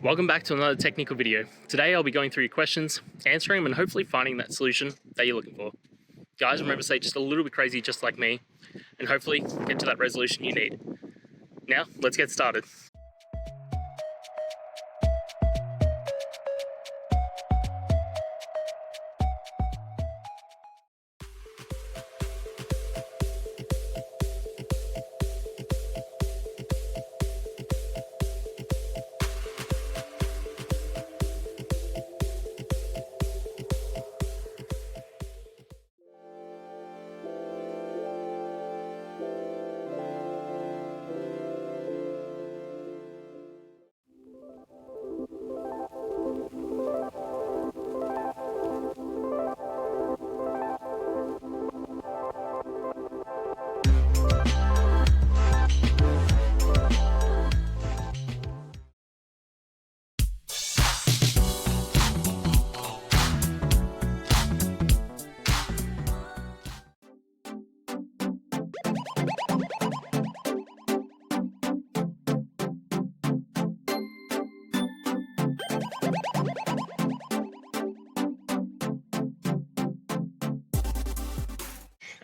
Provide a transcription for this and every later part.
Welcome back to another technical video. Today I'll be going through your questions, answering them and hopefully finding that solution that you're looking for. Guys, remember to stay just a little bit crazy just like me and hopefully get to that resolution you need. Now, let's get started.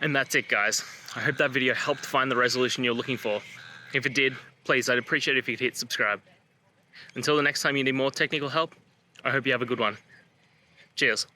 And that's it, guys. I hope that video helped find the resolution you're looking for. If it did, please, I'd appreciate it if you could hit subscribe. Until the next time you need more technical help, I hope you have a good one. Cheers.